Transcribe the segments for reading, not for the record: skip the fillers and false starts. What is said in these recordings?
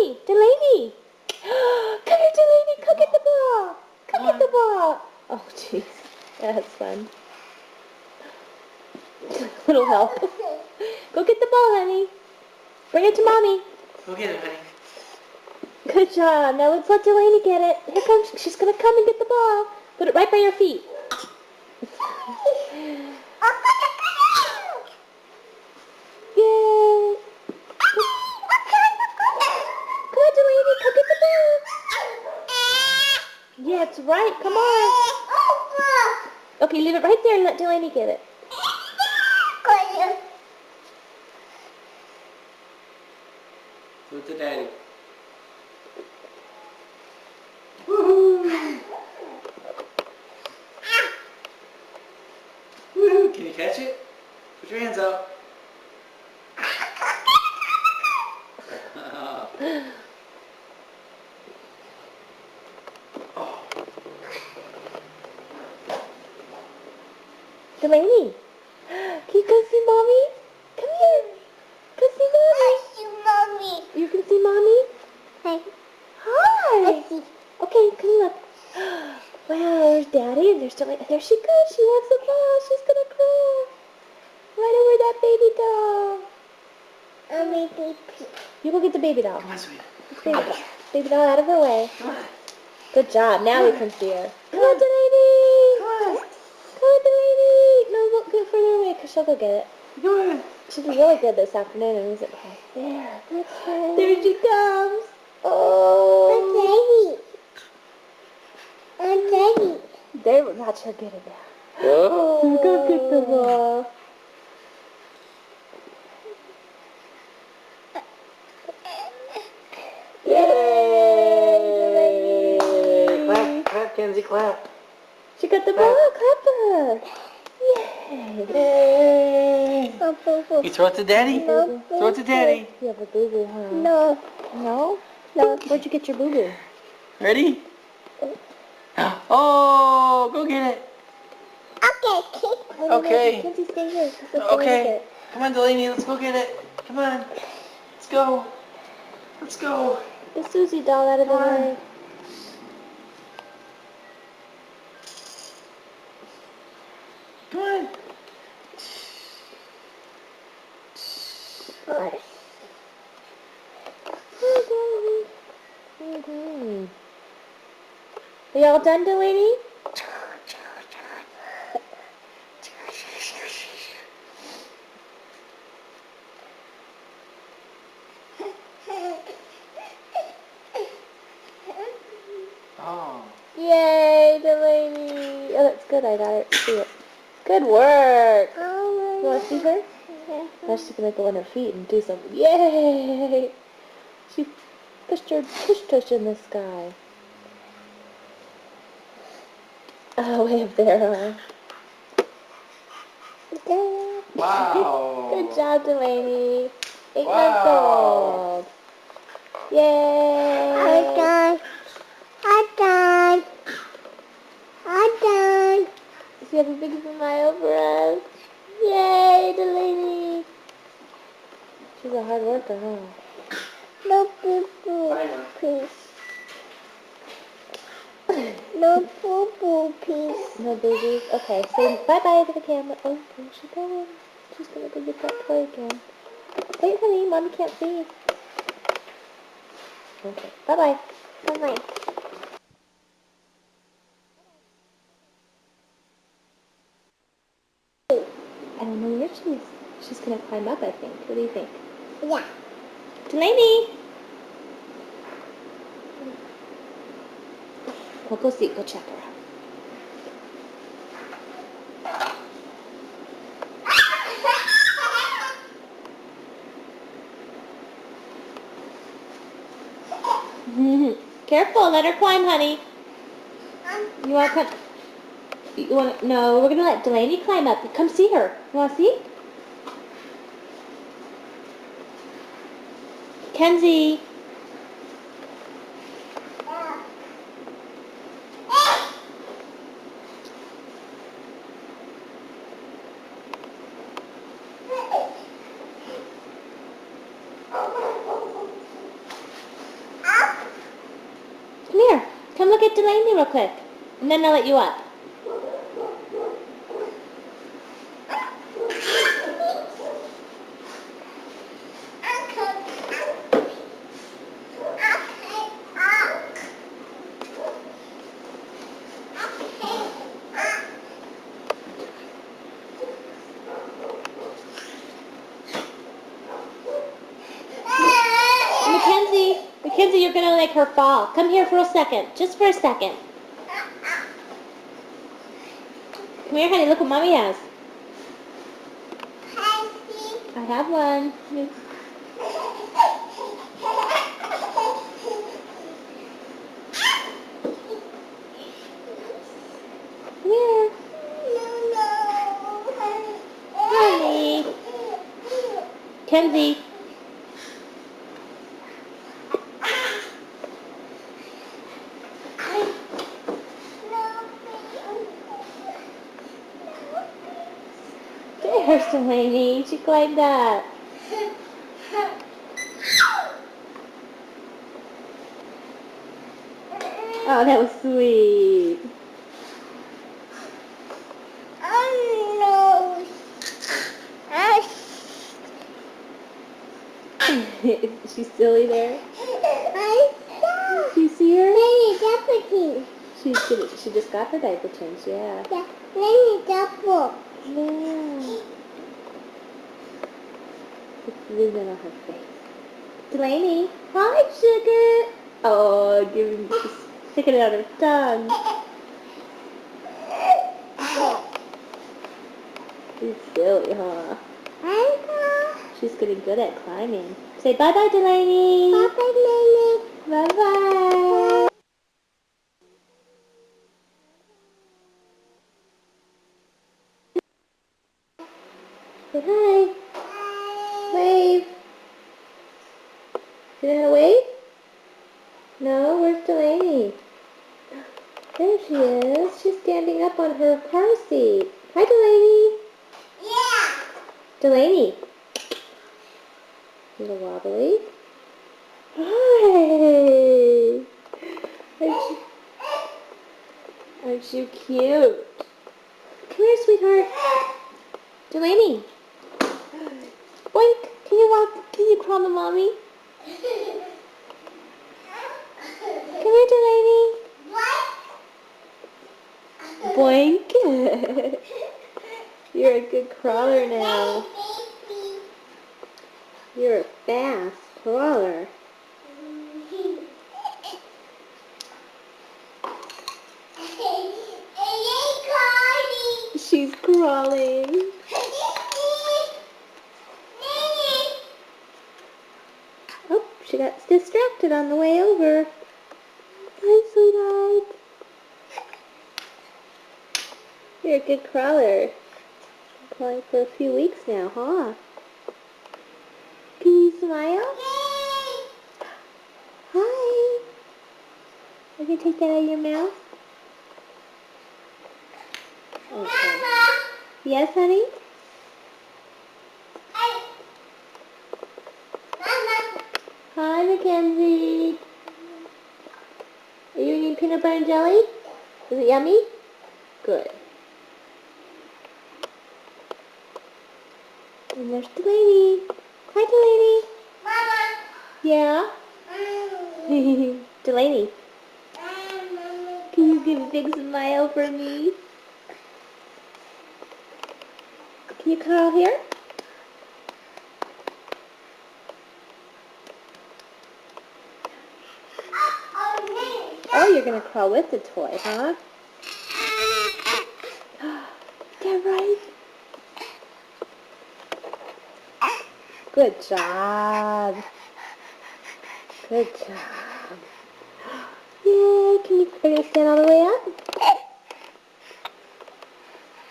Delaney! Delaney! Come here, Delaney! Come get the ball! Come get the ball! Oh, jeez. That's fun. Little help. Go get the ball, honey. Bring it to Mommy. Go get it, honey. Good job. Now let's let Delaney get it. Here comes. She's going to come and get the ball. Put it right by your feet. Yay. Come on, Delaney. Come get the ball. Yeah, it's right. Come on. Okay, leave it right there and let Delaney get it. Go to Daddy. Woohoo! Woohoo! Can you catch it? Put your hands out. Delaney, can you go see Mommy? Come here. Go see Mommy. You can see Mommy? Hi. Okay, come look. Wow, there's Daddy and there's Delaney. There she goes. She wants the ball. She's going to crawl. Right over that baby doll. You go get the baby doll. Come on, sweetie. Baby doll. Baby doll out of her way. Come on. Good job. Now we can see her. Come on, Delaney. Come on. Come on, Delaney. No, look, go further away because she'll go get it. Come on. She did really good this afternoon. And it right there. There she comes. Oh. There, watch her get it now. Oh. Go get the ball. Yay! Clap, clap, Kenzie, clap. She got the ball. Clap for her. Yay! You throw it to Daddy? No. Throw it to Daddy. You have a boo-boo, huh? No. No? No. Where'd you get your boo-boo? Ready? Oh, go get it. Okay. Kenzie, stay here. Okay. Come on, Delaney, let's go get it. Come on. Let's go. Let's go. The Susie doll out of the Come on. way. Come on. Are y'all done, Delaney? Oh. Yay, Delaney. Oh, that's good. I got it. See it. Good work. You want to see her? Now she's going to go on her feet and do something. Yay! She pushed her tush in the sky. Oh, way up there, huh? Wow. Good job, Delaney. 8 months Wow. old. Yay! Does she have a big smile for us? Yay, Delaney! She's a hard worker, huh? No poo-poo, Bye now. please. No poo-poo, please. No babies? Okay, say bye-bye to the camera. Oh, where's she going? She's gonna go get that toy again. Wait, honey, Mommy can't see. Okay, bye-bye. Bye-bye. I don't know where she is. She's gonna climb up, I think. What do you think? Yeah. Delaney! Well, go see. Go check her out. Careful, let her climb, honey. You want to come? You want? No, we're gonna let Delaney climb up. Come see her. You want to see? Kenzie. Delaney real quick. And then I'll let you up. Mackenzie, you're going to make her fall. Come here for a second. Just for a second. Come here, honey. Look what Mommy has. I have one. Come here. Honey. Kenzie. There's Delaney. She climbed up. Oh, that was sweet. She's silly there. You see her? She just got her diaper changed, yeah. Yeah. It's leaving on her face. Delaney, hi, sugar. Oh, sticking it out her tongue. She's silly, huh? She's getting good at climbing. Say bye-bye, Delaney. Bye-bye, Bye-bye. Say hi. Wave. Do you know how to wave? No, where's Delaney? There she is. She's standing up on her car seat. Hi, Delaney. Yeah. Delaney. A little wobbly. Hi. Aren't you cute? Come here, sweetheart. Delaney. Boink. Can you walk? Can you crawl to Mommy? Come here, Delaney. Boink. You're a good crawler now. You're a fast crawler. She's crawling. Oh, she got distracted on the way over. Hi, sweetheart. You're a good crawler. Been crawling for a few weeks now, huh? Can you smile? Hi. I can take that out of your mouth? Okay. Yes, honey? Hi, Mackenzie. Are you eating peanut butter and jelly? Is it yummy? Good. And there's Delaney. Hi, Delaney. Yeah? Delaney, can you give a big smile for me? Can you curl here? Oh, you're going to crawl with the toy, huh? Is that right? Good job. Good job. Yay, are you going to stand all the way up?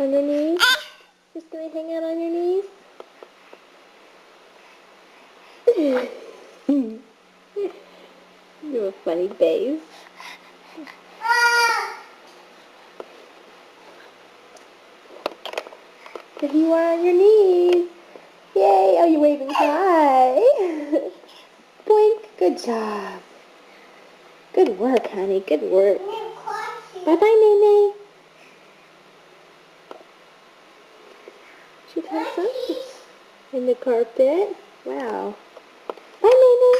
On your knees? Just going to hang out on your knees? You have a funny face. There you are on your knees. Yay! Oh, you're waving hi. Boink. Good job. Good work, honey. Good work. Bye-bye, Nene. She has something in the carpet. Wow. Bye, Nene.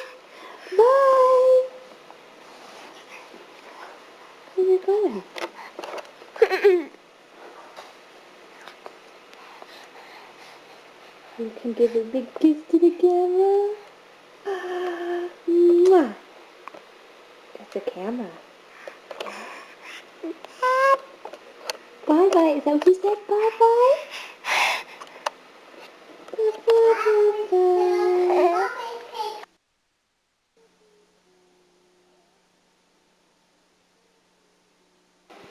Bye. Where are you going? You can give a big kiss to the camera. Mwah. That's a camera. Bye-bye. Is that what you said? Bye-bye? Bye-bye.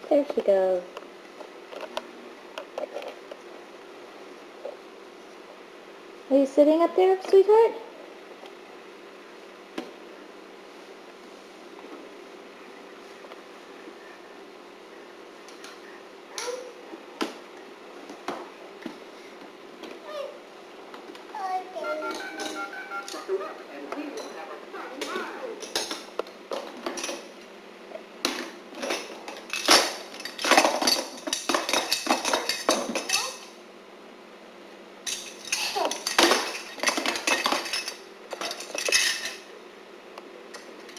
There she goes. Are you sitting up there, sweetheart?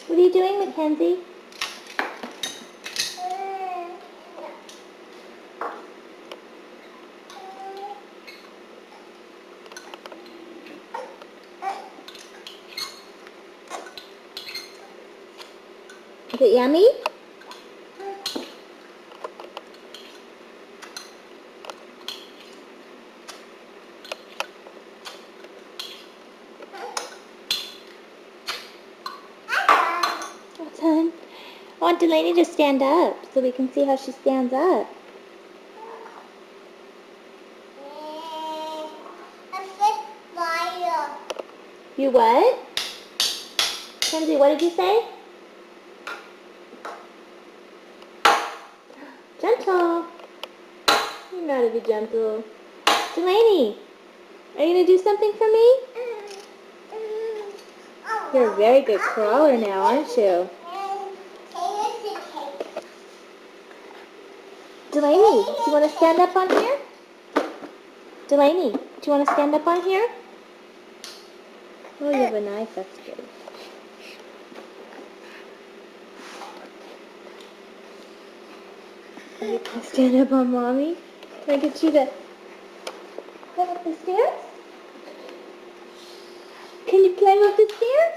What are you doing, Mackenzie? Is it yummy? What's on? I want Delaney to stand up so we can see how she stands up. You what? Kenzie, what did you say? Gentle. You know how to be gentle. Delaney, are you going to do something for me? You're a very good crawler now, aren't you? Delaney, do you want to stand up on here? Delaney, do you want to stand up on here? Oh, you have a knife. That's good. You can stand up on Mommy. Can I get you to climb up the stairs? Can you climb up the stairs?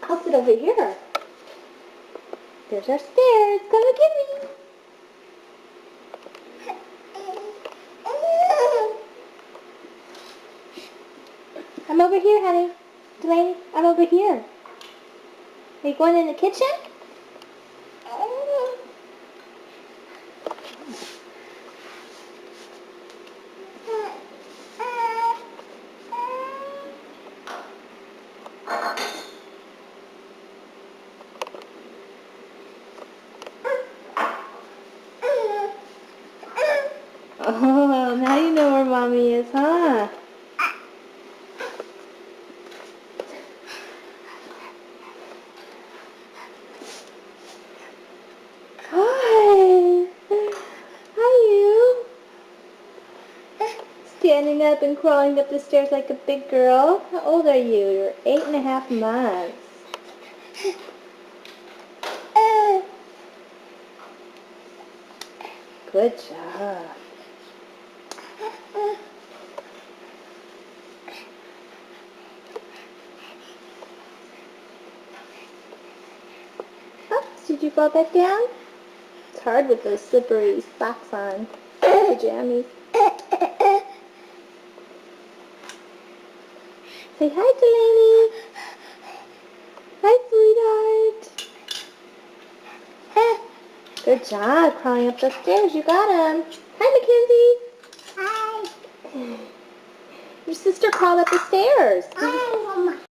I'll sit over here. There's our stairs. Come and get me. I'm over here, honey. Delaney, I'm over here. Are you going in the kitchen? Oh, now you know where Mommy is, huh? Hi. Hi, you. Standing up and crawling up the stairs like a big girl. How old are you? You're 8.5 months. Good job. Oops, did you fall back down? It's hard with those slippery socks on. Pajamas. Say hi, Delaney. Hi, sweetheart. Good job crawling up the stairs. You got him. Hi, Mackenzie. Hi. Your sister crawled up the stairs. Hi, Mama.